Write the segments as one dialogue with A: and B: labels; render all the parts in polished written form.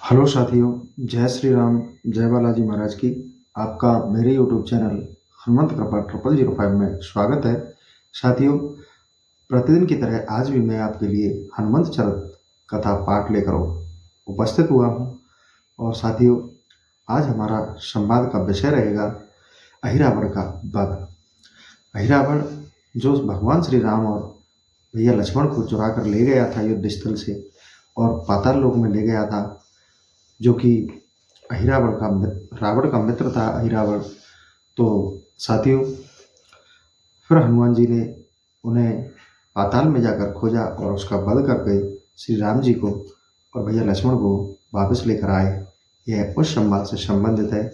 A: Hello साथियों, जय श्री राम, जय बालाजी महाराज की। आपका मेरे यूट्यूब चैनल हनुमंत कृपा 0005 में स्वागत है। साथियों, प्रतिदिन की तरह आज भी मैं आपके लिए हनुमंत चरित कथा पाठ लेकर उपस्थित हुआ हूँ। और साथियों, आज हमारा संवाद का विषय रहेगा अहिरावण का वध। अहिरावण जो भगवान श्री राम और भैया लक्ष्मण को चुरा कर ले गया था युद्ध स्थल से और पाताल लोक में ले गया था, जो कि रावण का मित्र था अहिरावण। तो साथियों, फिर हनुमान जी ने उन्हें पाताल में जाकर खोजा और उसका वध करके श्री राम जी को और भैया लक्ष्मण को वापस लेकर आए। यह उस संवाद से संबंधित है।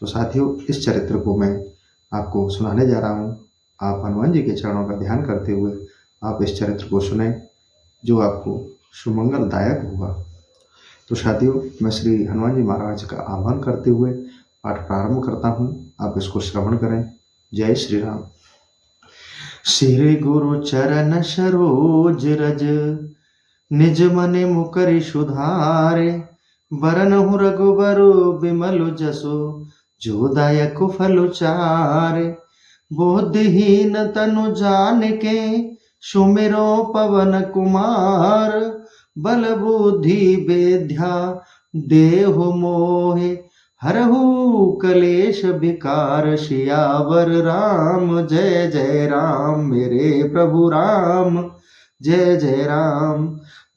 A: तो साथियों, इस चरित्र को मैं आपको सुनाने जा रहा हूँ। आप हनुमान जी के चरणों का ध्यान करते हुए आप इस चरित्र को सुने, जो आपको सुमंगलदायक होगा। तो साथियों, मैं श्री हनुमान जी महाराज का आह्वान करते हुए पाठ प्रारंभ करता हूँ। आप इसको श्रवण करें। जय श्री राम। श्री गुरु चरण सरोज रज, निज मने मुकरि सुधारे। बरनहु रघुबरु बिमल जसो, जो दायक फल चारे। बुद्धिहीन तनु जानिके, सुमिरो पवन कुमार। बल बुद्धि विद्या देहु मोहे, हरहु कलेश विकार। सियावर राम जय जय राम, मेरे प्रभु राम जय जय राम।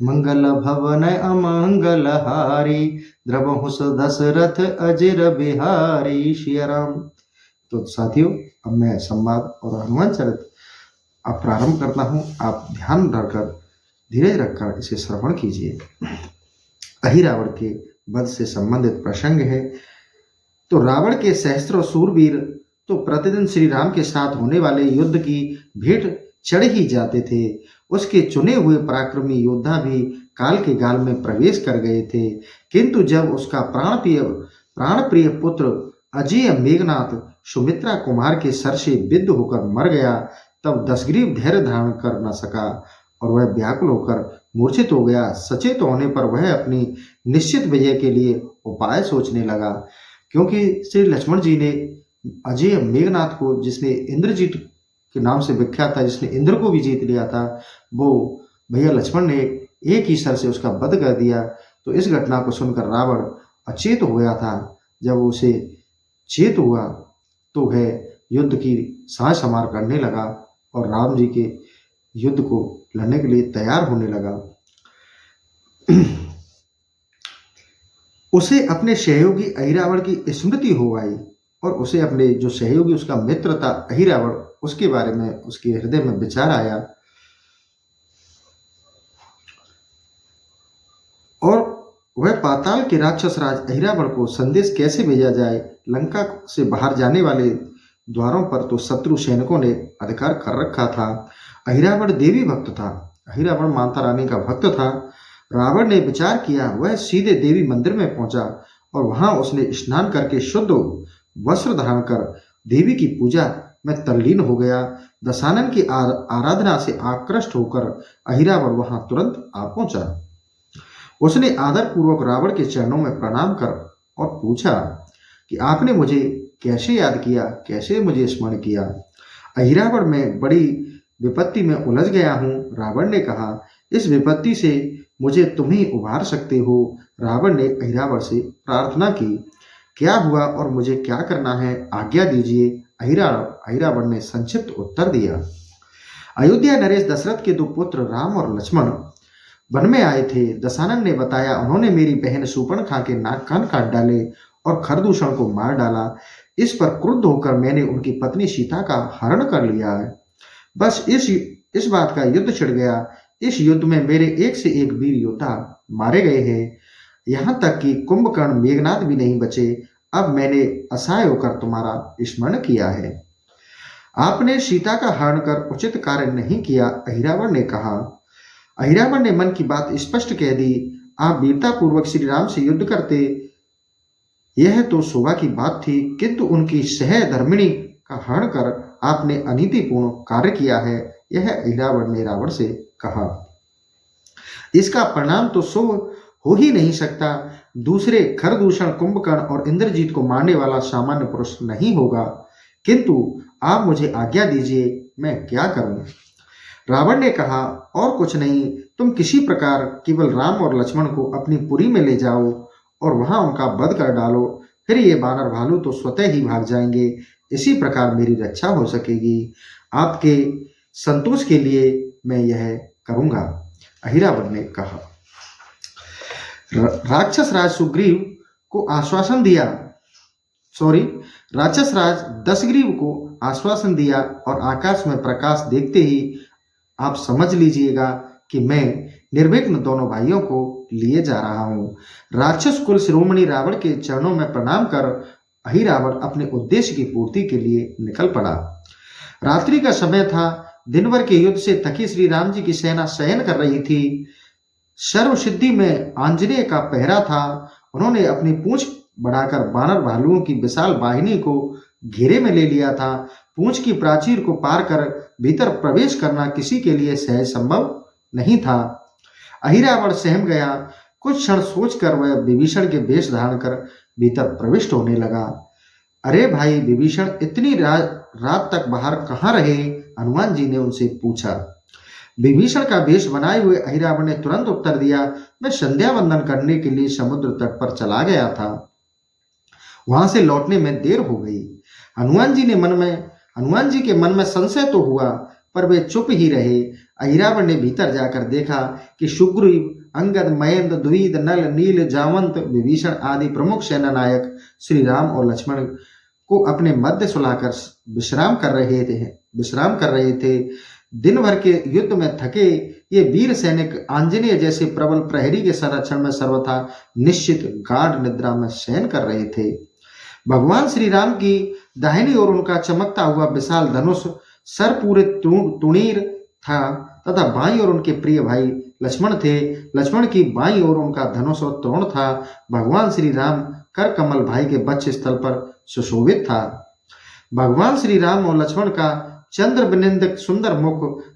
A: मंगल भवन अमंगल हारी, द्रवहु दशरथ अजिर बिहारी। सिया राम। तो साथियों, अब मैं संवाद और हनुमान चरित अब प्रारंभ करता हूँ। आप ध्यान रखकर धीरे रखकर इसे श्रवण कीजिए। अहिरावण के वध से संबंधित प्रसंग है। तो रावण के सहस्त्रों शूरवीर तो प्रतिदिन श्री राम के साथ होने वाले युद्ध की भेंट चढ़ ही जाते थे। उसके चुने हुए पराक्रमी योद्धा भी काल के गाल में प्रवेश कर गए थे। किंतु जब उसका प्राण प्रिय पुत्र अजय मेघनाथ सुमित्रा कुमार के सर से विद्ध होकर मर गया, तब दशग्रीव धैर्य धारण कर न सका और वह व्याकुल होकर मूर्छित हो गया। सचेत होने पर वह अपनी निश्चित विजय के लिए उपाय सोचने लगा, क्योंकि श्री लक्ष्मण जी ने अजय मेघनाथ को, जिसने इंद्रजीत के नाम से विख्यात था, जिसने इंद्र को भी जीत लिया था, वो भैया लक्ष्मण ने एक ही सर से उसका वध कर दिया। तो इस घटना को सुनकर रावण अचेत हो गया था। जब उसे चेत हुआ तो वह युद्ध की साज समार करने लगा और राम जी के युद्ध को लड़ने के लिए तैयार होने लगा। उसे अपने सहयोगी अहिरावण की स्मृति हो आई और उसे अपने जो सहयोगी, उसका मित्र था अहिरावण, उसके बारे में उसके हृदय में विचार आया और वह पाताल के राक्षस राज अहिरावण को संदेश कैसे भेजा जाए। लंका से बाहर जाने वाले द्वारों पर तो शत्रु सैनिकों ने अधिकार कर रखा था। अहिरावण देवी भक्त था। अहिरावण माता रानी का भक्त था। रावण ने विचार किया, वह सीधे देवी मंदिर में पहुंचा और वहां उसने स्नान करके शुद्ध वस्त्र धारण कर देवी की पूजा में तल्लीन हो गया। दशानन की आराधना से आकृष्ट होकर अहिरावण वहां तुरंत आ पहुंचा। उसने आदर पूर्वक रावण के चरणों में प्रणाम कर और पूछा कि आपने मुझे कैसे याद किया, कैसे मुझे स्मरण किया। अहिरावण, मैं बड़ी विपत्ति में उलझ गया हूँ। रावण ने कहा, इस विपत्ति से मुझे तुम ही उबार सकते हो। रावण ने अहिरावण से प्रार्थना की, क्या हुआ और मुझे क्या करना है, आज्ञा दीजिए। अहिरावण ने संक्षिप्त उत्तर दिया। अयोध्या नरेश दशरथ के दो पुत्र राम और लक्ष्मण वन में आए थे। दशानन ने बताया, उन्होंने मेरी बहन शूर्पणखा के नाक कान काट डाले और खरदूषण को मार डाला। इस पर क्रुद्ध होकर मैंने उनकी पत्नी सीता का हरण कर लिया है। बस इस बात का युद्ध छिड़ गया। इस युद्ध में मेरे एक से एक वीर योद्धा मारे गए हैं, यहाँ तक कि कुंभकर्ण मेघनाथ भी नहीं बचे। अब मैंने असहाय होकर तुम्हारा स्मरण किया है। आपने सीता का हरण कर उचित कार्य नहीं किया, अहिरावण ने कहा। अहिरावण ने मन की बात स्पष्ट कह दी। आप वीरता पूर्वक श्री राम से युद्ध करते, यह तो शोभा की बात थी, किंतु उनकी सहधर्मिणी का हरण कर आपने अनीतिपूर्ण कार्य किया है, यह अहिरावण ने रावण से कहा। इसका परिणाम तो शुभ हो ही नहीं सकता। दूसरे खरदूषण कुंभकर्ण और इंद्रजीत को मारने वाला सामान्य पुरुष नहीं होगा। किंतु आप मुझे आज्ञा दीजिए, मैं क्या करूं? रावण ने कहा, और कुछ नहीं, तुम किसी प्रकार केवल राम और लक्ष्मण को अपनी पुरी में ले जाओ और वहां उनका वध कर डालो। फिर ये बानर भालू तो स्वतः ही भाग जाएंगे। इसी प्रकार मेरी रक्षा हो सकेगी। आपके संतोष के लिए मैं यह करूंगा। अहिरावण ने कहा। राक्षस राज सुग्रीव को आश्वासन दिया राक्षस राज दशग्रीव को आश्वासन दिया और आकाश में प्रकाश देखते ही आप समझ लीजिएगा कि मैं निर्विघ्न दोनों भाइयों को लिए जा रहा हूँ। राक्षस कुल शिरोमणि रावण के चरणों में प्रणाम कर अहिरावण अपने उद्देश्य की पूर्ति के लिए निकल पड़ा। रात्रि का समय था। दिन भर के युद्ध से थकी श्री राम जी की सेना शयन कर रही थी। सर्व सिद्धि में आंजनेय का पहरा था। उन्होंने अपनी पूंछ बढ़ाकर बानर भालुओं की विशाल वाहिनी को घेरे में ले लिया था। पूंछ की प्राचीर को पार कर भीतर प्रवेश करना किसी के लिए सहज संभव नहीं था। अहिरावण सहम गया। कुछ क्षण सोचकर वह विभीषण के वेश धारण कर भीतर प्रविष्ट होने लगा। अरे भाई विभीषण, इतनी रात तक बाहर कहाँ रहे? हनुमान जी ने उनसे पूछा। विभीषण का वेश बनाए हुए अहिरावण ने तुरंत उत्तर दिया, मैं संध्या वंदन करने के लिए समुद्र तट पर चला गया था। वहां से लौटने में देर हो गई। हनुमान जी के मन में संशय तो हुआ, पर वे चुप ही रहे। अहिरावण ने भीतर जाकर देखा कि सुग्रीव, अंगद, मयंद, द्विविद, नल, नील, जावंत, विभीषण आदि प्रमुख सेना नायक श्री राम और लक्ष्मण को अपने मध्य सुलाकर विश्राम कर रहे थे। दिन भर के युद्ध में थके ये वीर सैनिक आंजनेय जैसे प्रबल प्रहरी के संरक्षण में सर्वथा निश्चित गाढ़ निद्रा में शयन कर रहे थे। भगवान श्री राम की दाहिनी ओर उनका चमकता हुआ विशाल धनुष सर पूरे तुणीर था तथा बाईं ओर उनके प्रिय भाई लक्ष्मण थे। लक्ष्मण की बाईं ओर उनका धनुष और तोरण था। भगवान श्री राम कर कमल भाई के वक्ष स्थल पर सुशोभित था। भगवान श्री राम और लक्ष्मण का चंद्र बिनिंद सुंदर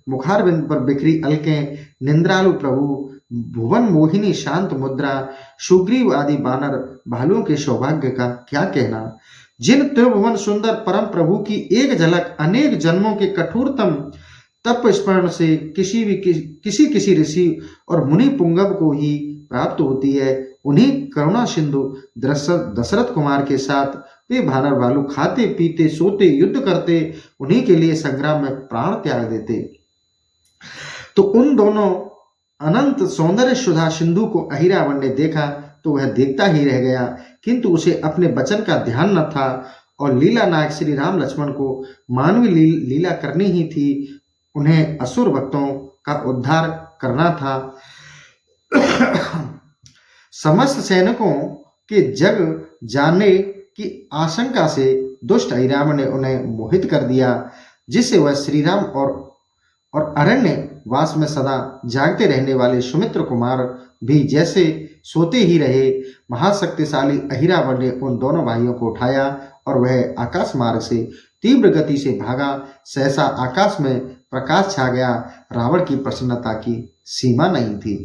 A: मुखारबिंद पर बिखरी अलकें, निंद्रालु प्रभु, भुवन मोहिनी शांत मुद्रा, सुग्रीव आदि बानर भालुओं के सौभाग्य का क्या कहना। जिन त्रिभुवन सुंदर परम प्रभु की एक झलक अनेक जन्मों के कठोरतम तप स्मरण से किसी ऋषि और मुनि पुंगव को ही प्राप्त होती है, उन्हीं करुणा सिंधु दशरथ कुमार के साथ वे भानर भालू खाते पीते सोते युद्ध करते, उन्हीं के लिए संग्राम में प्राण त्याग देते। तो उन दोनों अनंत सौंदर्य सुधा सिंधु को अहिरावण ने देखा तो वह देखता ही रह गया, किंतु उसे अपने वचन का ध्यान न था और लीला नायक श्री राम लक्ष्मण को मानवीय लीला करनी ही थी। उन्हें असुर भक्तों का उद्धार करना था। समस्त सैनिकों के जग जाने की आशंका से दुष्ट अहिरावण ने उन्हें मोहित कर दिया, जिससे वह श्री राम और अरण्य वास में सदा जागते रहने वाले सुमित्र कुमार भी जैसे सोते ही रहे। महाशक्तिशाली अहिरावण ने उन दोनों भाइयों को उठाया और वह आकाश मार्ग से तीव्र गति से भागा। सहसा आकाश में प्रकाश छा गया। रावण की प्रसन्नता की सीमा नहीं थी।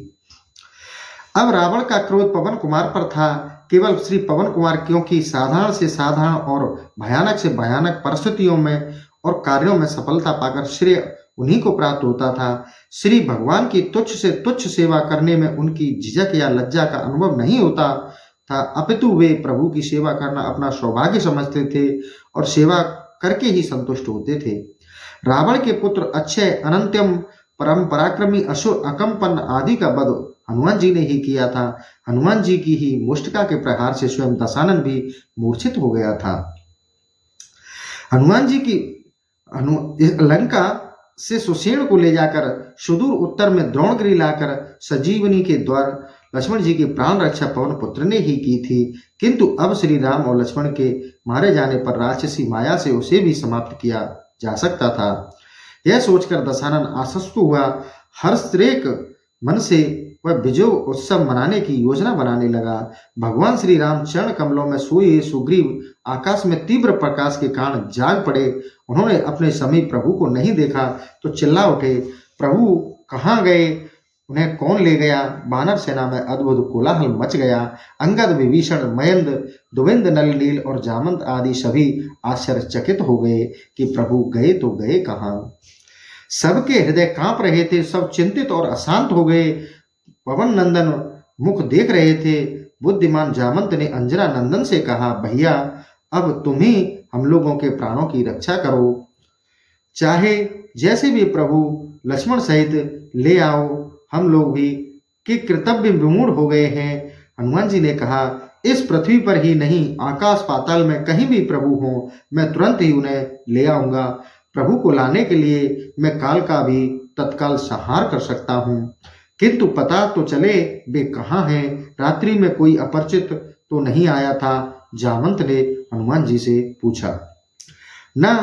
A: अब रावण का क्रोध पवन कुमार पर था। केवल श्री पवन कुमार क्योंकि साधारण से साधारण और भयानक से भयानक परिस्थितियों में और कार्यों में सफलता पाकर श्रेय उन्हीं को प्राप्त होता था। श्री भगवान की तुच्छ से तुच्छ सेवा करने में उनकी झिझक या लज्जा का अनुभव नहीं होता था, अपितु वे प्रभु की सेवा करना अपना सौभाग्य समझते थे और सेवा करके ही संतुष्ट होते थे। रावण के पुत्र अक्षय, अनंत्यम, परम पराक्रमी असुर अकंपन आदि का वध हनुमान जी ने ही किया था। हनुमान जी की ही मुष्टिका के प्रहार से स्वयं दशानन भी मूर्छित हो गया था। हनुमान जी की लंका से सुषेण को ले जाकर सुदूर उत्तर में द्रोणगिरी लाकर संजीवनी के द्वार लक्ष्मण जी की प्राण रक्षा पवन पुत्र ने ही की थी, किंतु अब श्री राम और लक्ष्मण के मारे जाने पर राक्षसी माया से उसे भी समाप्त किया जा सकता था। यह सोचकर दशानन आश्वस्त हुआ। हर्षरेक मन से वह विजय उत्सव मनाने की योजना बनाने लगा। भगवान श्री राम चरण कमलों में सोए सुग्रीव आकाश में तीव्र प्रकाश के कारण जाग पड़े। उन्होंने अपने समीप प्रभु को नहीं देखा तो चिल्ला उठे, प्रभु कहाँ गए? उन्हें कौन ले गया? वानर सेना में अद्भुत कोलाहल मच गया। अंगद, विभीषण, मयंद, दुविंद, नल, नील और जामंत आदि सभी आश्चर्यचकित हो गए कि प्रभु गए तो गए कहाँ। सबके हृदय कांप रहे थे, सब चिंतित और अशांत हो गए। पवन नंदन मुख देख रहे थे। बुद्धिमान जामंत ने अंजना नंदन से कहा, भैया अब तुम ही हम लोगों के प्राणों की रक्षा करो, चाहे जैसे भी प्रभु लक्ष्मण सहित ले आओ, हम लोग भी कि कर्तव्य विमूढ़ हो गए हैं। हनुमान जी ने कहा, इस पृथ्वी पर ही नहीं, आकाश पाताल में कहीं भी प्रभु हो, मैं तुरंत ही उन्हें ले आऊंगा। प्रभु को लाने के लिए मैं काल का भी तत्काल संहार कर सकता हूँ, किंतु पता तो चले वे कहाँ हैं। रात्रि में कोई अपरिचित तो नहीं आया था? जामंत ने हनुमान जी से पूछा। ना,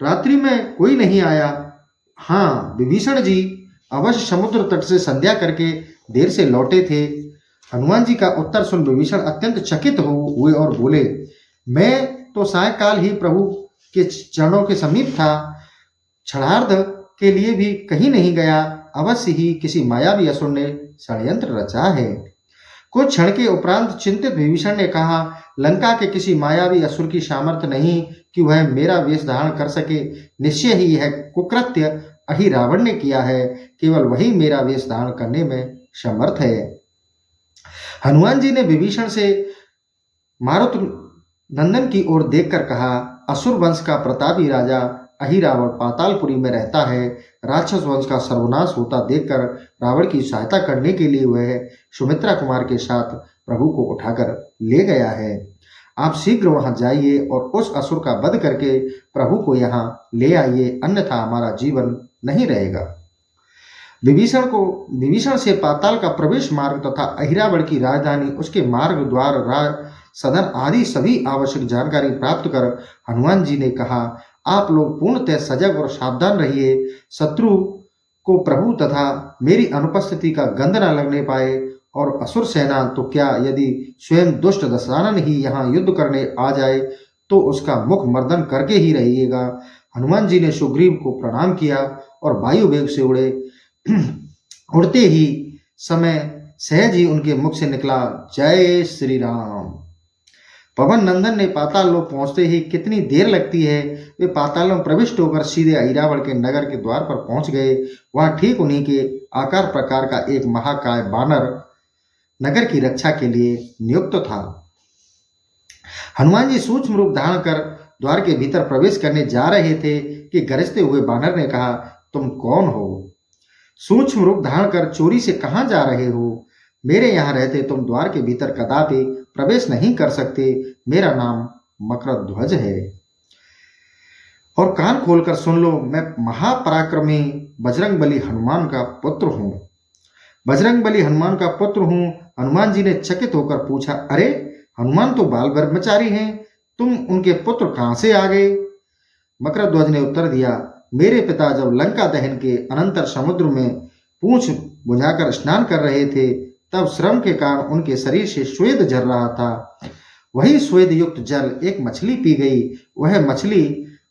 A: रात्रि में कोई नहीं आया। हाँ, विभीषण जी अवश्य समुद्र तट से संध्या करके देर से लौटे थे। हनुमान जी का उत्तर सुन विभीषण अत्यंत चकित हुए और बोले, मैं तो सायकाल ही प्रभु के चरणों के समीप था, क्षणार्ध के लिए भी कहीं नहीं गया। अवश्य ही किसी मायावी असुर ने षड्यंत्र रचा है। कुछ क्षण के उपरांत चिंतित विभीषण ने कहा, लंका के किसी मायावी असुर की सामर्थ्य नहीं कि वह मेरा वेश धारण कर सके। निश्चय ही यह कुकृत्य अहि रावण ने किया है, केवल वही मेरा वेश धारण करने में समर्थ है। हनुमान जी ने विभीषण से मारुत नंदन की ओर देखकर कहा, असुर वंश का प्रतापी राजा अहिरावण पातालपुरी में रहता है। राक्षस वंश का सर्वनाश होता देखकर रावण की सहायता करने के लिए वह सुमित्रा कुमार के साथ प्रभु को उठाकर ले गया है। आप शीघ्र वहां जाइए और उस असुर का वध करके प्रभु को यहाँ ले आइए, अन्यथा हमारा जीवन नहीं रहेगा। विभीषण से पाताल का प्रवेश मार्ग तथा अहिरावण की राजधानी, उसके मार्ग, द्वार, राज सदन आदि सभी आवश्यक जानकारी प्राप्त कर हनुमान जी ने कहा, आप लोग पूर्णतः सजग और सावधान रहिए। शत्रु को प्रभु तथा मेरी अनुपस्थिति का गंध न लगने पाए। और असुर सेना तो क्या, यदि स्वयं दुष्ट दशानन ही यहाँ युद्ध करने आ जाए तो उसका मुख मर्दन करके ही रहिएगा। हनुमान जी ने सुग्रीव को प्रणाम किया और वायु वेग से उड़ते ही समय सहज ही उनके मुख से निकला, जय श्री राम। पवन नंदन ने पाताल लोक पहुंचते ही कितनी देर लगती है, वे पाताल में प्रविष्ट होकर सीधे अहिरावण के नगर के द्वार पर पहुंच गए। वहां ठीक उन्हीं के आकार प्रकार का एक महाकाय बानर नगर की रक्षा के लिए नियुक्त था। हनुमान जी सूक्ष्म रूप धारण कर द्वार के भीतर प्रवेश करने जा रहे थे कि गरजते हुए बानर ने कहा, तुम कौन हो? सूक्ष्म रूप धारण कर चोरी से कहाँ जा रहे हो? मेरे यहाँ रहते तुम द्वार के भीतर कदापि प्रवेश नहीं कर सकते। मेरा नाम मकरध्वज है। और कान खोलकर सुन लो, मैं महापराक्रमी बजरंगबली हनुमान का पुत्र हूँ। बजरंगबली हनुमान का पुत्र हूँ। हनुमान जी ने चकित होकर पूछा, अरे हनुमान तो बाल ब्रह्मचारी हैं, तुम उनके पुत्र कहाँ से आ गए? मकरध्वज ने उत्तर दिया, मेरे पिता जब लंका दहन के अनंतर समुद्र में पूंछ बुझाकर स्नान कर रहे थे, तब श्रम के कारण उनके शरीर से स्वेद झर रहा था। वही स्वेद युक्त जल एक मछली पी गई। वह मछली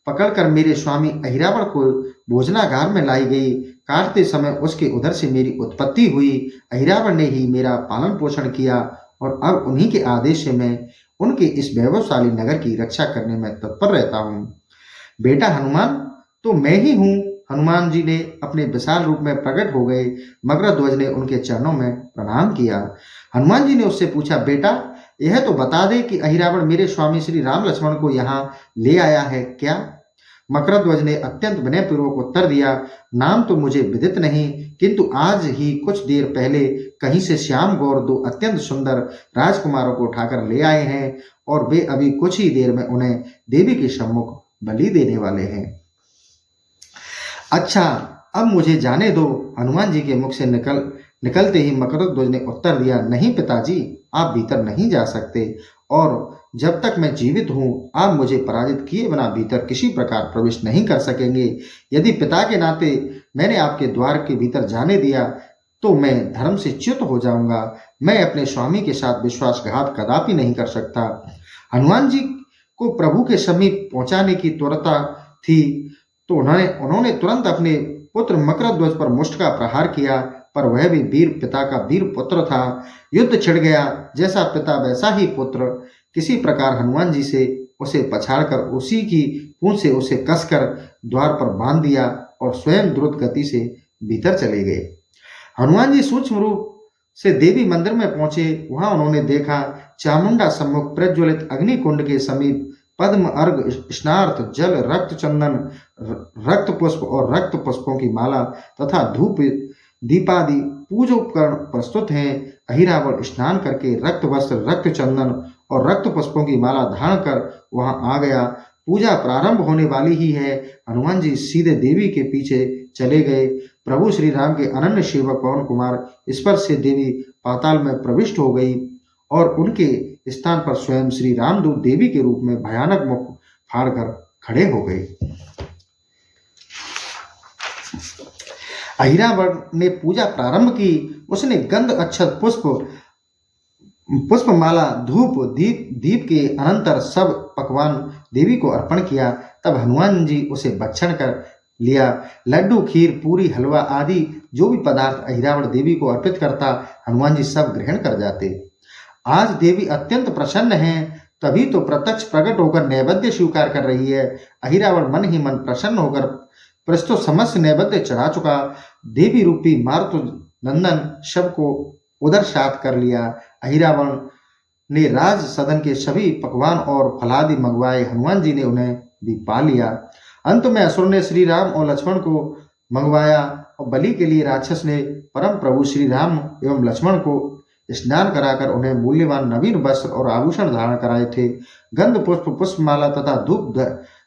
A: पकड़कर मेरे स्वामी अहिरावण को भोजनागार में लाई गई। काटते समय उसके उधर से मेरी उत्पत्ति हुई। अहिरावण ने ही मेरा पालन पोषण किया और अब उन्हीं के आदेश से मैं उनके इस वैभवशाली नगर की रक्षा करने में तत्पर रहता हूँ। बेटा हनुमान, तो मैं ही हूँ। हनुमान जी ने अपने विशाल रूप में प्रकट हो गए। मकरध्वज ने उनके चरणों में प्रणाम किया। हनुमान जी ने उससे पूछा, बेटा यह तो बता दे कि अहिरावण मेरे स्वामी श्री राम लक्ष्मण को यहाँ ले आया है क्या? मकरध्वज ने अत्यंत विनयपूर्वक उत्तर दिया, नाम तो मुझे विदित नहीं, किंतु आज ही कुछ देर पहले कहीं से श्याम गौर दो अत्यंत सुंदर राजकुमारों को उठाकर ले आए हैं और वे अभी कुछ ही देर में उन्हें देवी के सम्मुख बलि देने वाले हैं। अच्छा, अब मुझे जाने दो। हनुमान जी के मुख से निकलते ही मकरध्वज ने उत्तर दिया, नहीं पिताजी, आप भीतर नहीं जा सकते और जब तक मैं जीवित हूँ आप मुझे पराजित किए बिना भीतर किसी प्रकार प्रवेश नहीं कर सकेंगे। यदि पिता के नाते मैंने आपके द्वार के भीतर जाने दिया तो मैं धर्म से च्युत हो जाऊंगा। मैं अपने स्वामी के साथ विश्वासघात कदापि नहीं कर सकता। हनुमान जी को प्रभु के समीप पहुंचाने की त्वरता थी तो उन्होंने तुरंत अपने पुत्र मकरध्वज पर मुष्ट का प्रहार किया। पर वह भी वीर पिता का वीर पुत्र था। युद्ध छिड़ गया, जैसा पिता वैसा ही पुत्र। किसी प्रकार हनुमान जी से उसे पछाड़कर उसी की पूंछ से उसे कसकर द्वार पर बांध दिया और स्वयं द्रुत गति से भीतर चले गए। हनुमान जी सूक्ष्म रूप से देवी मंदिर में पहुंचे। वहां उन्होंने देखा चामुंडा सम्मुख प्रज्वलित अग्नि कुंड के समीप पद्म, अर्घ, स्नार्थ, जल, रक्त चंदन, रक्त पुष्प और रक्त पुष्पों की माला तथा धूप दीपादि पूजोपकरण प्रस्तुत हैं। अहिरावण स्नान करके रक्त वस्त्र, रक्त चंदन और रक्त पुष्पों की माला धारण कर वहां आ गया। पूजा प्रारंभ होने वाली ही है। हनुमान जी सीधे देवी के पीछे चले गए। प्रभु श्री राम के अनन्य सेवक पवन कुमार स्पर्श से देवी पाताल में प्रविष्ट हो गई और उनके स्थान पर स्वयं श्री रामदूत देवी के रूप में भयानक मुख फाड़कर खड़े हो गए। अहिरावण ने पूजा प्रारंभ की। उसने गंध, अक्षत, पुष्पमाला, धूप, दीप के अनंतर सब पकवान देवी को अर्पण किया। तब हनुमान जी उसे भक्षण कर लिया। लड्डू, खीर, पूरी, हलवा आदि जो भी पदार्थ अहिरावण देवी को अर्पित करता, हनुमान जी सब ग्रहण कर जाते। आज देवी अत्यंत प्रसन्न है, तभी तो प्रत्यक्ष प्रकट होकर नैवेद्य स्वीकार कर रही है। अहिरावण मन ही मन प्रसन्न होकर प्रस्तुत समस्त नैवेद्य चढ़ा चुका। देवी रूपी मारुत नंदन शव को उधर साथ कर लिया। अहिरावण ने राज सदन के सभी पकवान और फलादि मंगवाए। हनुमान जी ने उन्हें भी पा लिया। अंत में असुर ने श्री राम और लक्ष्मण को मंगवाया और बलि के लिए राक्षस ने परम प्रभु श्री राम एवं लक्ष्मण को स्नान कराकर उन्हें मूल्यवान नवीन वस्त्र और आभूषण धारण कराए थे। गंध, पुष्प, पुष्पमाला तथा धूप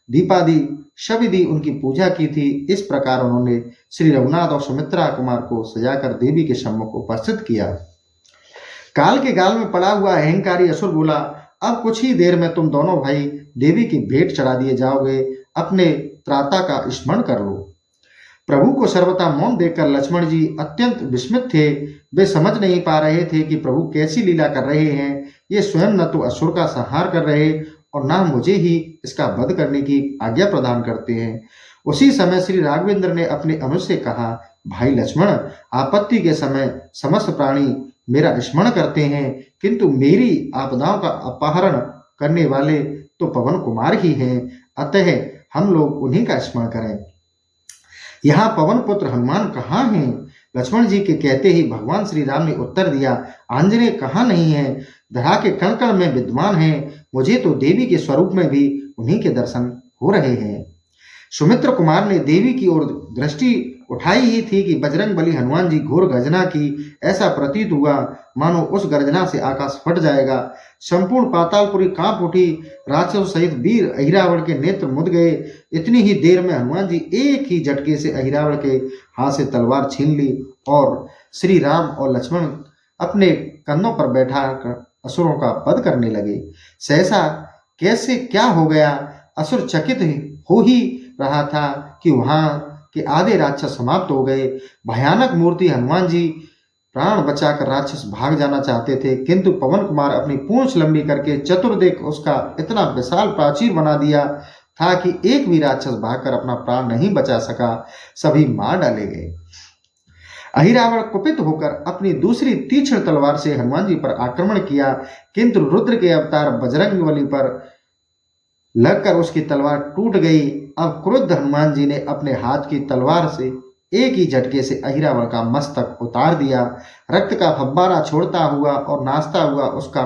A: दीपादि सभी उनकी पूजा की थी। इस प्रकार उन्होंने श्री रघुनाथ और सुमित्रा कुमार को सजाकर देवी के सम्मुख उपस्थित किया। काल के गाल में पड़ा हुआ अहंकारी असुर बोला, अब कुछ ही देर में तुम दोनों भाई देवी की भेंट चढ़ा दिए जाओगे। अपने त्राता का स्मरण कर लो। प्रभु को सर्वथा मौन देखकर लक्ष्मण जी अत्यंत विस्मित थे। वे समझ नहीं पा रहे थे कि प्रभु कैसी लीला कर रहे हैं। ये स्वयं न तो असुर का संहार कर रहे और न मुझे ही इसका वध करने की आज्ञा प्रदान करते हैं। उसी समय श्री राघवेंद्र ने अपने अनुज से कहा, भाई लक्ष्मण, आपत्ति के समय समस्त प्राणी मेरा स्मरण करते हैं, किंतु मेरी आपदाओं का अपहरण करने वाले तो पवन कुमार ही हैं। अतः हम लोग उन्हीं का स्मरण करें। यहाँ पवन पुत्र हनुमान कहाँ हैं? लक्ष्मण जी के कहते ही भगवान श्री राम ने उत्तर दिया, आंजनेय कहाँ नहीं है, धरा के कण कण में विद्यमान हैं। मुझे तो देवी के स्वरूप में भी उन्हीं के दर्शन हो रहे हैं। सुमित्र कुमार ने देवी की ओर दृष्टि उठाई ही थी कि बजरंग बली हनुमान जी घोर गर्जना की। ऐसा प्रतीत हुआ मानो उस गर्जना से आकाश फट जाएगा। संपूर्ण पातालपुरी कांप उठी। राक्षसों सहित वीर अहिरावण के नेत्र मुद गए। इतनी ही देर में हनुमान जी एक ही झटके से अहिरावण के हाथ से तलवार छीन ली और श्री राम और लक्ष्मण अपने कंधों पर बैठा कर असुरों का वध करने लगे। सहसा कैसे क्या हो गया? असुर चकित हो ही रहा था कि वहां के आधे राक्षस समाप्त हो गए। भयानक मूर्ति हनुमान जी प्राण बचाकर राक्षस भाग जाना चाहते थे, किंतु पवन कुमार अपनी पूंछ लंबी करके चतुर्दिक उसका इतना विशाल प्राचीर बना दिया था कि एक भी राक्षस भागकर अपना प्राण नहीं बचा सका। सभी मार डाले गए। अहिरावण कुपित होकर अपनी दूसरी तीक्ष्ण तलवार से हनुमान जी पर आक्रमण किया, किंतु रुद्र के अवतार बजरंगबली पर लगकर उसकी तलवार टूट गई। अब क्रुद्ध हनुमान जी ने अपने हाथ की तलवार से एक ही झटके से अहिरावण का मस्तक उतार दिया। रक्त का फव्वारा छोड़ता हुआ और नाचता हुआ उसका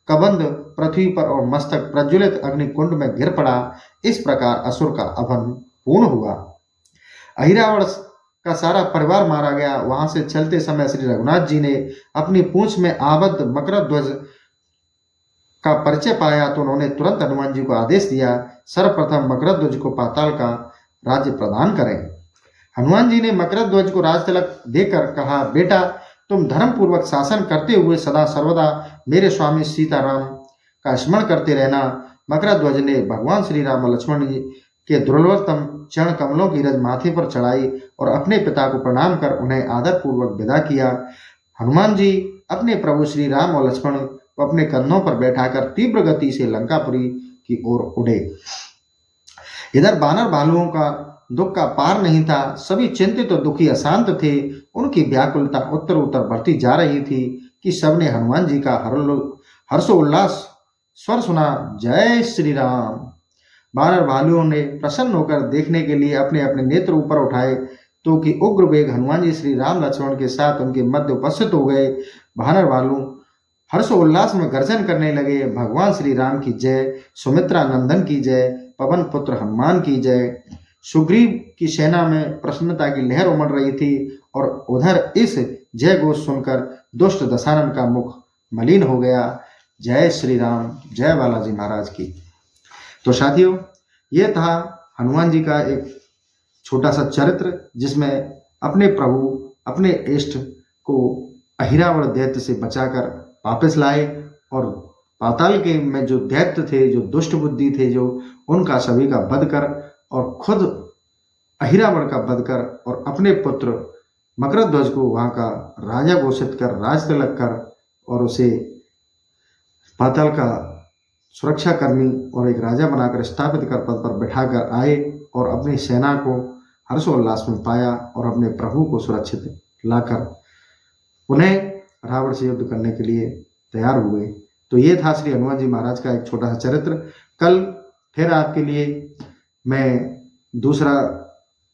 A: कबंध पृथ्वी पर और मस्तक प्रज्वलित अग्निकुंड में गिर पड़ा। इस प्रकार असुर का अभन पूर्ण हुआ। अहिरावण का सारा परिवार मारा गया। वहां से चलते समय श्री रघुनाथ जी ने अपनी पूंछ में आबद्ध मकर ध्वज का परिचय पाया तो उन्होंने तुरंत हनुमान जी को आदेश दिया, सर्वप्रथम मकरध्वज को पाताल का राज्य प्रदान करें। हनुमान जी ने मकरध्वज को राज तिलक देकर कहा, बेटा तुम धर्म पूर्वक शासन करते हुए सदा सर्वदा मेरे स्वामी सीताराम का स्मरण करते रहना। मकरध्वज ने भगवान श्री राम और लक्ष्मण जी के दुर्लभतम चरण कमलों की रज माथे पर चढ़ाई और अपने पिता को प्रणाम कर उन्हें आदर पूर्वक विदा किया। हनुमान जी अपने प्रभु श्री राम और लक्ष्मण को अपने कंधों पर बैठाकर तीव्र गति से लंकापुरी की ओर उड़े। इधर बानर भालुओं का दुख का पार नहीं था। सभी चिंतित और दुखी अशांत थे। उनकी व्याकुलता उत्तर उत्तर बढ़ती जा रही थी कि सबने हनुमान जी का हर्षोल्लास स्वर सुना, जय श्री राम। वानर भालुओं ने प्रसन्न होकर देखने के लिए अपने अपने नेत्र ऊपर उठाए तो कि उग्र वेग हनुमान जी श्री राम लक्ष्मण के साथ उनके मध्य उपस्थित हो गए। वानर भालू हर्षोल्लास में गर्जन करने लगे, भगवान श्री राम की जय, सुमित्रा नंदन की जय, पवन पुत्र हनुमान की जय। सुग्रीव की सेना में प्रसन्नता की लहर उमड़ रही थी और उधर इस जय घोष सुनकर दुष्ट दशानन का मुख मलिन हो गया। जय श्री राम, जय बालाजी महाराज की। तो साथियों, ये था हनुमान जी का एक छोटा सा चरित्र जिसमें अपने प्रभु अपने इष्ट को अहिरावण दैत्य से बचाकर वापस लाए और पाताल के में जो दैत्य थे, जो दुष्ट बुद्धि थे, जो उनका सभी का वध कर और खुद अहिरावण का वध कर और अपने पुत्र मकरध्वज को वहाँ का राजा घोषित कर, राज तिलक कर और उसे पाताल का सुरक्षा करनी और एक राजा बनाकर स्थापित कर पद पर बैठाकर आए और अपनी सेना को हर्षोल्लास में पाया और अपने प्रभु को सुरक्षित लाकर उन्हें रावण से युद्ध करने के लिए तैयार हुए। तो ये था श्री हनुमान जी महाराज का एक छोटा सा चरित्र। कल फिर आपके लिए मैं दूसरा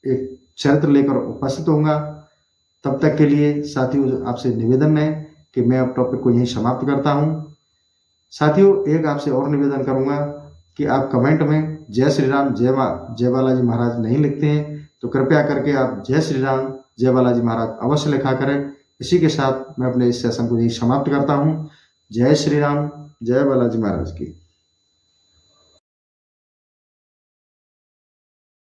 A: एक चरित्र लेकर उपस्थित होऊंगा। तब तक के लिए साथियों, आपसे निवेदन है कि मैं अब टॉपिक को यहीं समाप्त करता हूं। साथियों, एक आपसे और निवेदन करूंगा कि आप कमेंट में जय श्री राम जय बालाजी महाराज नहीं लिखते हैं तो कृपया करके आप जय श्री राम जय बालाजी महाराज अवश्य लिखा करें। इसी के साथ मैं अपने इस सेशन को यहीं समाप्त करता हूं। जय श्री राम, जय बालाजी महाराज की।